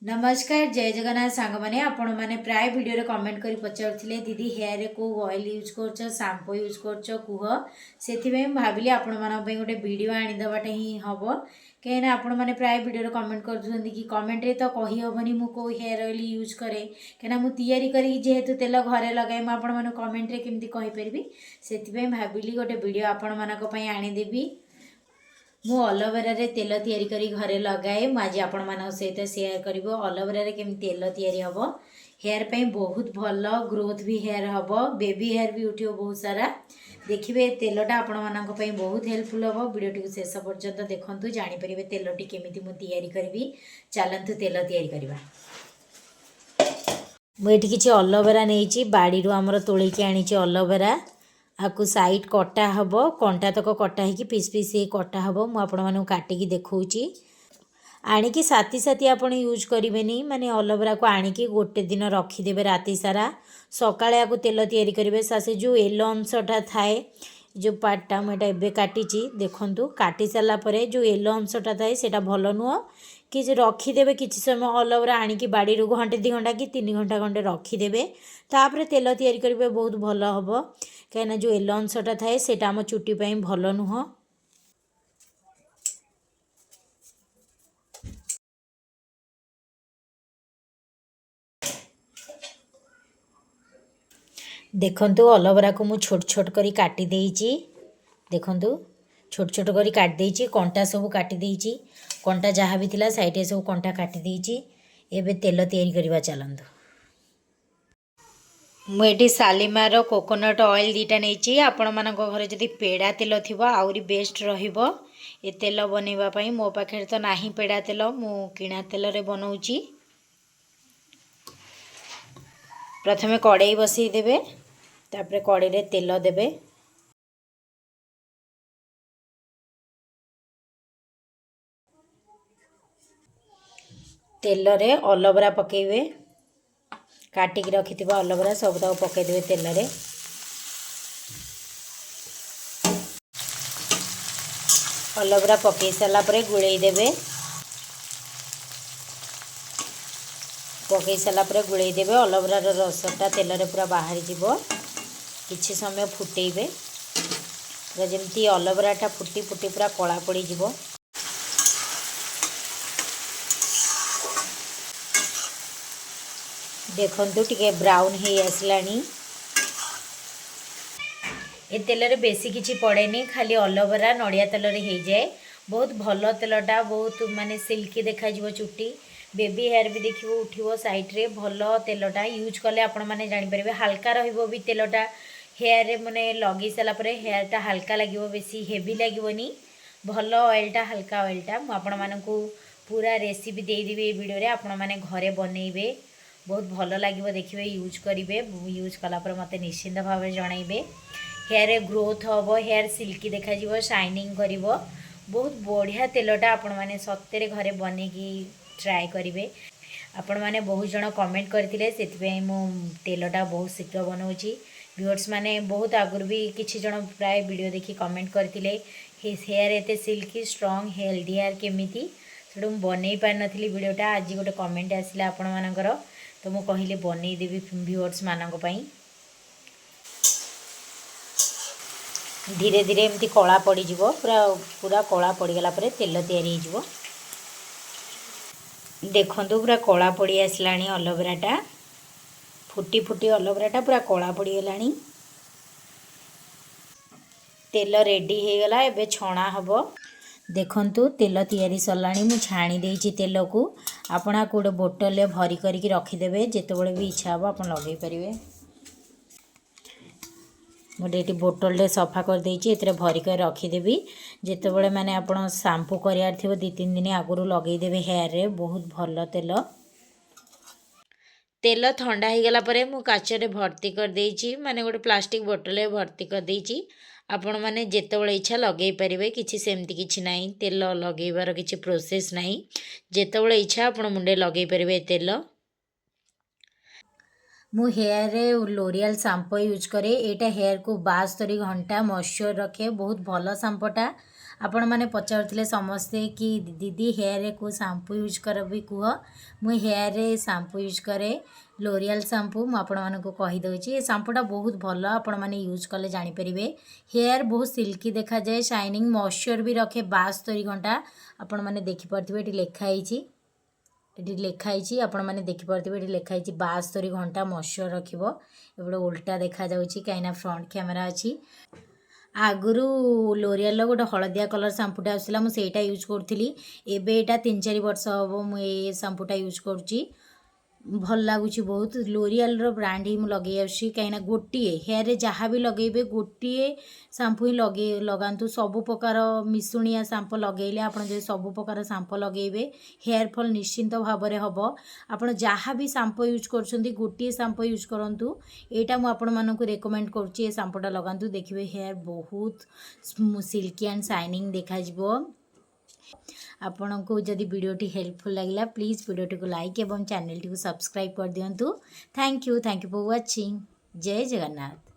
नमस्कार जय जगन्नाथ सांग मैंने आपण मैंने प्राय वीडियो कमेंट कर पचारे दीदी हेयर रे को ऑयल यूज कर शैम्पू यूज कर कुह से भाविली आपण मानी गोटे वीडियो आनीदेवाटा ही हम कहीं आपण मैंने प्राय वीडियो कमेंट कर कि कमेंट रे तो कही हेनी मु को हेयर ऑयल यूज करे कहीं मु तैयारी करी जेहेतु तेल घरे लगाए मुझे कमेंट रे केमती कहीपरि से भाविली गोटे वीडियो आपण मानी आनीदेवी मु अलोवेरा रे तेल तैयारी करी घरे लगाए आज आपण मान सहित सेयार कर अलोवेरा रे केमती तेल तैयारी हम हेयर पे बहुत भल ग्रोथ भी हेयर हम बेबी हेयर भी उठो बहुत सारा देखिए तेलटा आपण मानक बहुत हेल्पफुल हम वीडियो को शेष पर्यंत देखु जानीपर तेलटी केमी मुझे तैयारी करी चलतु तेल तैयारी करवा मुझे किसी अलोवेरा नहीं बाड़ी आमर तोलिकी आनी अलोवेरा आपको साइड कटा हम कंटा तक कटा हो पीस पीस कटा हम मुझे काटिकी देखी आणिकी साथी साथी आप यूज करेंगे माने अलोवेरा को आणिकी गोटे दिन रखीदे राति सारा सकाଳେ आपको तेल तैयारी करेंगे से जो येलो अंशटा थाए जो पार्टा मुझे काटी देखूँ काटी सारापर जो येलो अंशटा थाए से भल नुह कि रखीदे किसी समय अलोवेरा आणिकी बाड़ी घंटे 2 घंटा कि 3 घंटा खंडे रखीदे तापर तेल तैयारी करेंगे बहुत भल हम कहीं जो येलो अंशटा थाए से आम चुटी भल नुह देखंतु अलोवेरा को मु छोट छोट करी काटी देइची देखंतु छोट छोट करी काट देइची कंटा सब काटी देइची कंटा जहाँ भी थिला साइड सब कंटा काटी देइची एबे तेल तैयारी करबा चलंतु मुझे सालिमार कोकोनट ऑयल दीटा नहीं आपण मान घर जदि पेड़ा तेल थी आउरी बेस्ट रहिबो ए तेल बनैबा पई मो पाखे तो नाही पेड़ा तेल मु किणा तेल रे बनाउची प्रथमे कड़ाई बसई देबे तापरे कड़ाई रे तेल देबे तेल रे अलोवेरा पकेबे काटिक रखिथिबा अलोवेरा सब तक पकई देबे तेल रे अलोवेरा पकई सारा पर गुड़ाई देबे पकई सारापर गुड़ाई देबे अलोवेरा रसटा तेल रे पूरा बाहरी जीवो किछि समय फुटेबे पूरा जमती अलोवेराटा फुटी फुटी पूरा कला पड़ी जीवो देखंतु टिके ब्राउन हे आसलानी ए तेल रे बेसी किछि पड़ेनी खाली अलोवेरा नड़िया तेल रे हो जाए बहुत भल तेलटा बहुत माने सिल्की देखा जीवो चुट्टी बेबी हेयर भी देखिए उठो साइड रे भल तेलटा यूज कले आपण मैंने जानीपर हाल्का रही तेलटा हेयर रे माने लगे सारापर हेयरटा हाल्का लगे बेसी हेवी लगनी भल ऑयलटा हाल्का ऑयलटा मुझे पूरा रेसिपी देदेवी ये वीडियो रे आपण मैंने घरे बनइबे बहुत भल लगे देखिए यूज करेंगे यूज कलापर मत निश्चिंत भाव जनइबे हेयर रे ग्रोथ हम हेयर सिल्की देखा शाइनिंग कर बहुत बढ़िया तेलटा आपण मैंने सत्य घरे बनईकी ट्राए करेंगे आपण मैंने बहुत जन कमेंट करते से मु तेलटा बहुत शीघ्र बनाऊँगी व्यूअर्स मैंने बहुत आगुरी भी किसी जन प्राय वीडियो देखी कमेंट करते हेयर एते सिल्की स्ट्रॉन्ग हेल्दी हेयर केमिति से बनई पार नी वीडियोटा आज गोटे कमेंट आसला आपण मानकर तो मु कहले बनईदेवी व्यूअर्स मानक पई धीरे धीरे एमती कला पड़ जीवो पूरा पूरा कला पड़गला पर तेल तैयारी हो देखंतु पूरा कला पड़ी आसलानी अलोवेराटा फुटी फुटी अलोवेराटा पूरा कला पड़गलानी तेल रेडी हो गला एबे छणा हबो देखंतु तेल तैयारी सरलानी मु छाणी देइची तेल को आपना कोडे बोतल ले भरी करके रखिदेबे जेतेबेले भी इच्छा हबो आपन लगेई परिवे मोटे ये बोतल सफा कर देइची एतरे भरी कर रखिदेबी जेतेबेले माने आपन शैम्पू करियार थिबो 2-3 दिन आगुरु लगेई देबे हेयर रे बहुत भल तेल तेल ठंडा हो गला परे मु काचरे भर्ती कर देइची माने गोटे प्लास्टिक बोतल भर्ती कर देइची आपण मैंने जितेबाला इच्छा लगे पारे कि सेमती किसी ना तेल लगेबार किसी प्रोसेस ना जितेबाला इच्छा आप मुंडे लगे पारे तेल मु हेयर रे लोरियल शैम्पू यूज करे यहाँ हेयर को 72 घंटा मॉइस्चर रखे बहुत भल शैम्पूटा आपण मैंने पचारुले समस्ते कि दीदी हेयर रे को शैम्पू यूज कर भी कह मुई हेयर रे शैम्पू यूज करे लोरियल शैम्पू मुझे कहीदे ये शैम्पूटा बहुत भल आपण मैंने यूज कले जापर हेयर बहुत सिल्की देखा जाए शाइनिंग मॉइस्चर भी रखे 72 घंटा आपण मैंने देखिपे ये लिखाई ये लिखाई आपण मैंने देखिपे ये लिखाई 72 घंटा मॉइस्चर रखिबो एबडे उल्टा देखा जाउची कहीं फ्रंट कैमेरा अच्छी आगुरी लोरियल गोटे हलदिया कलर शैम्पूटा आसला मुझे यूज करी एबे एटा 3-4 वर्ष हम मुझे शैम्पूटा यूज करुँची भल लगुच बहुत लोरियल ब्रांड ही मुझे लगे आसी कहीं गोटे हेयर जहाँ भी लगे गोटे शैम्पू ही लगे लगातु सबु प्रकार मिशुणिया शैम्पू लगेले आप सबु प्रकार शैम्पू लगेबे हेयर फॉल निश्चिंत भाव में हम आप जहाँ भी शैम्पू यूज कर गोटे शैम्पू यूज करूँ यहाँ मुझे रेकमेंड करुँची शैम्पूटा लगातु देखिए हेयर बहुत सिल्की एंड शाइनिंग देखा आपन को जदि वीडियोटी हेल्पफुल लगिला प्लीज़ वीडियोटी को लाइक एवं चैनल टी को सब्सक्राइब कर दिंतु थैंक यू फॉर वाचिंग जय जगन्नाथ।